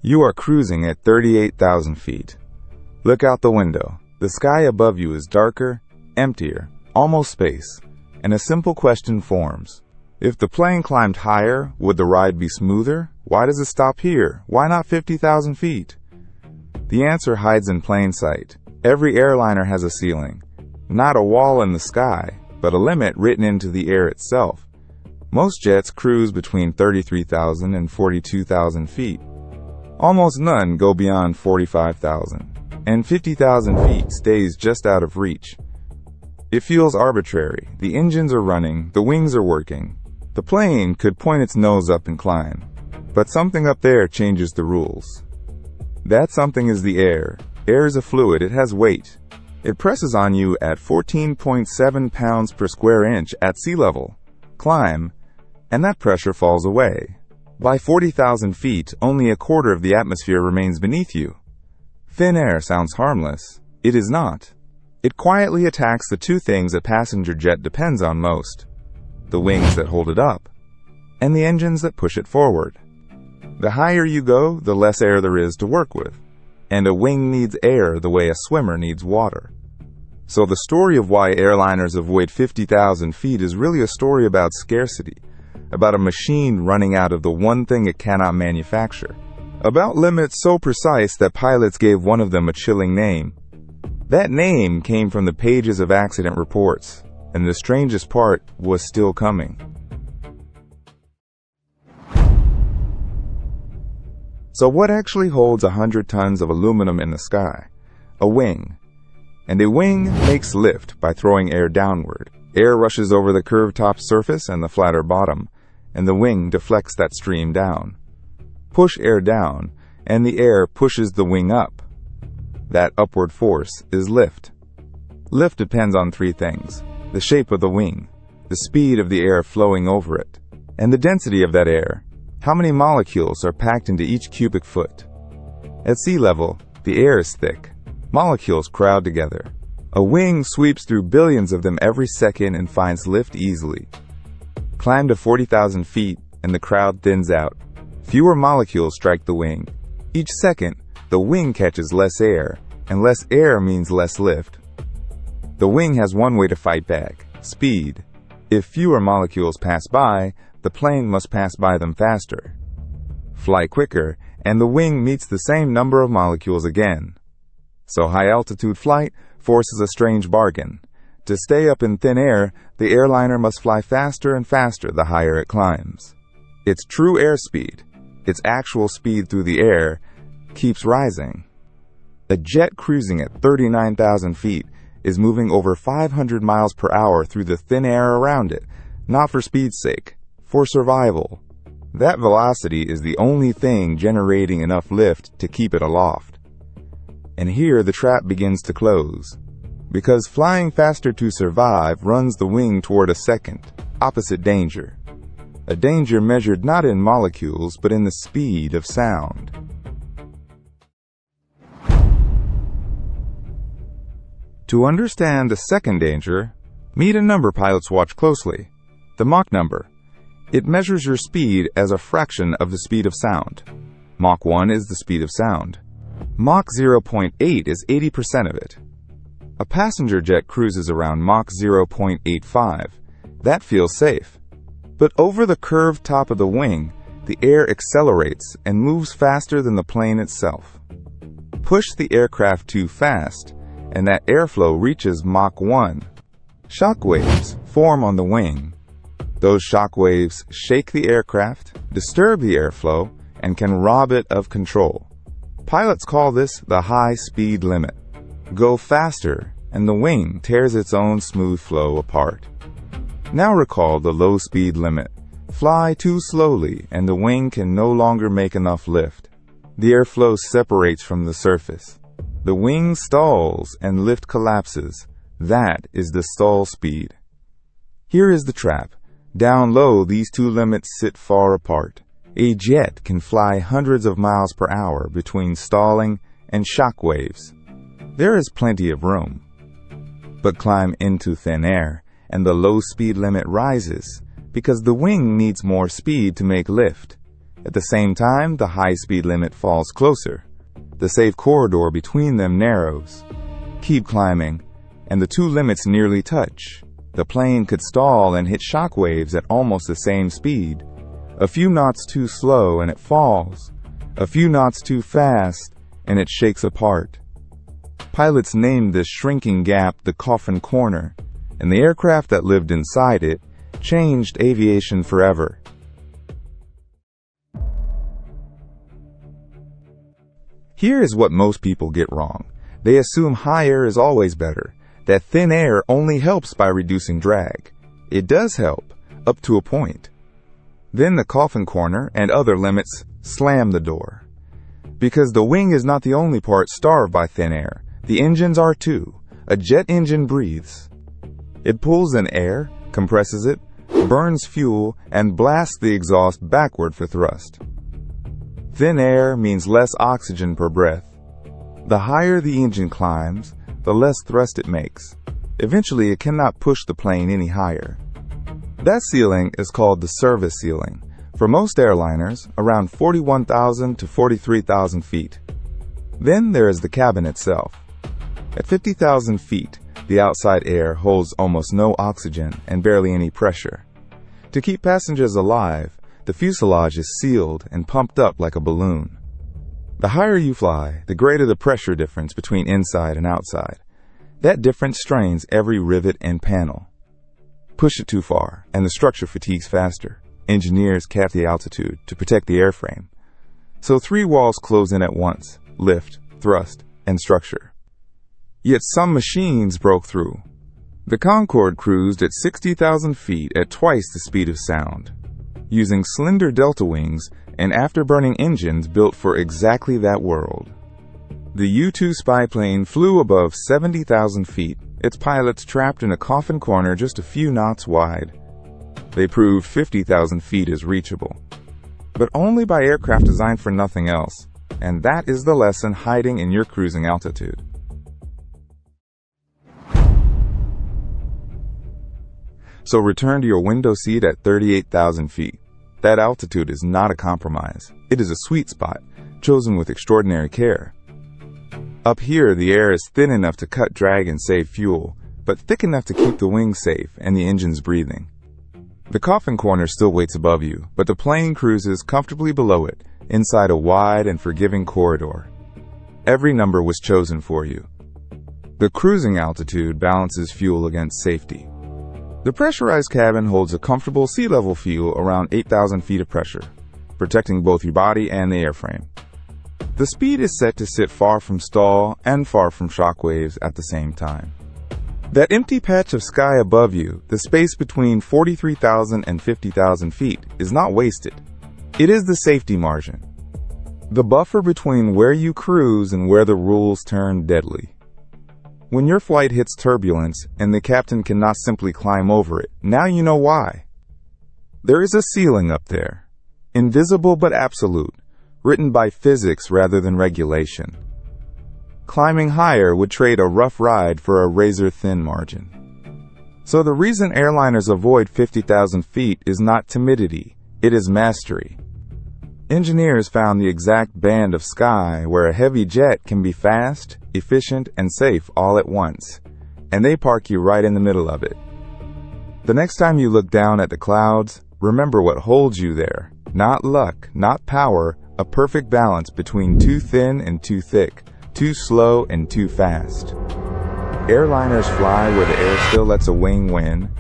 You are cruising at 38,000 feet. Look out the window. The sky above you is darker, emptier, almost space, and a simple question forms. If the plane climbed higher, would the ride be smoother? Why does it stop here? Why not 50,000 feet? The answer hides in plain sight. Every airliner has a ceiling. Not a wall in the sky, but a limit written into the air itself. Most jets cruise between 33,000 and 42,000 feet. Almost none go beyond 45,000, and 50,000 feet stays just out of reach. It feels arbitrary. The engines are running, the wings are working. The plane could point its nose up and climb, but something up there changes the rules. That something is the air. Air is a fluid, it has weight. It presses on you at 14.7 pounds per square inch at sea level. Climb, and that pressure falls away. By 40,000 feet, only a quarter of the atmosphere remains beneath you. Thin air sounds harmless. It is not. It quietly attacks the two things a passenger jet depends on most: the wings that hold it up, and the engines that push it forward. The higher you go, the less air there is to work with, and a wing needs air the way a swimmer needs water. So the story of why airliners avoid 50,000 feet is really a story about scarcity, about a machine running out of the one thing it cannot manufacture, about limits so precise that pilots gave one of them a chilling name. That name came from the pages of accident reports, and the strangest part was still coming. So what actually holds 100 tons of aluminum in the sky? A wing. And a wing makes lift by throwing air downward. Air rushes over the curved top surface and the flatter bottom, and the wing deflects that stream down. Push air down, and the air pushes the wing up. That upward force is lift. Lift depends on three things: the shape of the wing, the speed of the air flowing over it, and the density of that air. How many molecules are packed into each cubic foot? At sea level, the air is thick. Molecules crowd together. A wing sweeps through billions of them every second and finds lift easily. Climb to 40,000 feet and the crowd thins out. Fewer molecules strike the wing. Each second, the wing catches less air, and less air means less lift. The wing has one way to fight back: speed. If fewer molecules pass by, the plane must pass by them faster. Fly quicker, and the wing meets the same number of molecules again. So high-altitude flight forces a strange bargain. To stay up in thin air, the airliner must fly faster and faster the higher it climbs. Its true airspeed, its actual speed through the air, keeps rising. A jet cruising at 39,000 feet is moving over 500 miles per hour through the thin air around it, not for speed's sake, for survival. That velocity is the only thing generating enough lift to keep it aloft. And here the trap begins to close, because flying faster to survive runs the wing toward a second, opposite danger. A danger measured not in molecules, but in the speed of sound. To understand the second danger, meet a number pilots watch closely: the Mach number. It measures your speed as a fraction of the speed of sound. Mach 1 is the speed of sound. Mach 0.8 is 80% of it. A passenger jet cruises around Mach 0.85. That feels safe. But over the curved top of the wing, the air accelerates and moves faster than the plane itself. Push the aircraft too fast, and that airflow reaches Mach 1. Shock waves form on the wing. Those shock waves shake the aircraft, disturb the airflow, and can rob it of control. Pilots call this the high speed limit. Go faster, and the wing tears its own smooth flow apart. Now recall the low speed limit. Fly too slowly, and the wing can no longer make enough lift. The airflow separates from the surface. The wing stalls and lift collapses. That is the stall speed. Here is the trap. Down low, these two limits sit far apart. A jet can fly hundreds of miles per hour between stalling and shock waves. There is plenty of room. But climb into thin air, and the low speed limit rises, because the wing needs more speed to make lift. At the same time, the high-speed limit falls closer. The safe corridor between them narrows. Keep climbing, and the two limits nearly touch. The plane could stall and hit shock waves at almost the same speed. A few knots too slow and it falls. A few knots too fast and it shakes apart. Pilots named this shrinking gap the Coffin Corner, and the aircraft that lived inside it changed aviation forever. Here is what most people get wrong. They assume high air is always better, that thin air only helps by reducing drag. It does help, up to a point. Then the Coffin Corner and other limits slam the door. Because the wing is not the only part starved by thin air. The engines are too. A jet engine breathes. It pulls in air, compresses it, burns fuel, and blasts the exhaust backward for thrust. Thin air means less oxygen per breath. The higher the engine climbs, the less thrust it makes. Eventually, it cannot push the plane any higher. That ceiling is called the service ceiling. For most airliners, around 41,000 to 43,000 feet. Then there is the cabin itself. At 50,000 feet, the outside air holds almost no oxygen and barely any pressure. To keep passengers alive, the fuselage is sealed and pumped up like a balloon. The higher you fly, the greater the pressure difference between inside and outside. That difference strains every rivet and panel. Push it too far, and the structure fatigues faster. Engineers cap the altitude to protect the airframe. So three walls close in at once: lift, thrust, and structure. Yet some machines broke through. The Concorde cruised at 60,000 feet at twice the speed of sound, using slender delta wings and afterburning engines built for exactly that world. The U-2 spy plane flew above 70,000 feet, its pilots trapped in a Coffin Corner just a few knots wide. They proved 50,000 feet is reachable, but only by aircraft designed for nothing else, and that is the lesson hiding in your cruising altitude. So return to your window seat at 38,000 feet. That altitude is not a compromise. It is a sweet spot, chosen with extraordinary care. Up here, the air is thin enough to cut drag and save fuel, but thick enough to keep the wings safe and the engines breathing. The Coffin Corner still waits above you, but the plane cruises comfortably below it, inside a wide and forgiving corridor. Every number was chosen for you. The cruising altitude balances fuel against safety. The pressurized cabin holds a comfortable sea-level fuel around 8,000 feet of pressure, protecting both your body and the airframe. The speed is set to sit far from stall and far from shock waves at the same time. That empty patch of sky above you, the space between 43,000 and 50,000 feet, is not wasted. It is the safety margin. The buffer between where you cruise and where the rules turn deadly. When your flight hits turbulence and the captain cannot simply climb over it, now you know why. There is a ceiling up there, invisible but absolute, written by physics rather than regulation. Climbing higher would trade a rough ride for a razor-thin margin. So the reason airliners avoid 50,000 feet is not timidity, it is mastery. Engineers found the exact band of sky where a heavy jet can be fast, efficient, and safe all at once, and they park you right in the middle of it. The next time you look down at the clouds, remember what holds you there. Not luck, not power, a perfect balance between too thin and too thick, too slow and too fast. Airliners fly where the air still lets a wing win,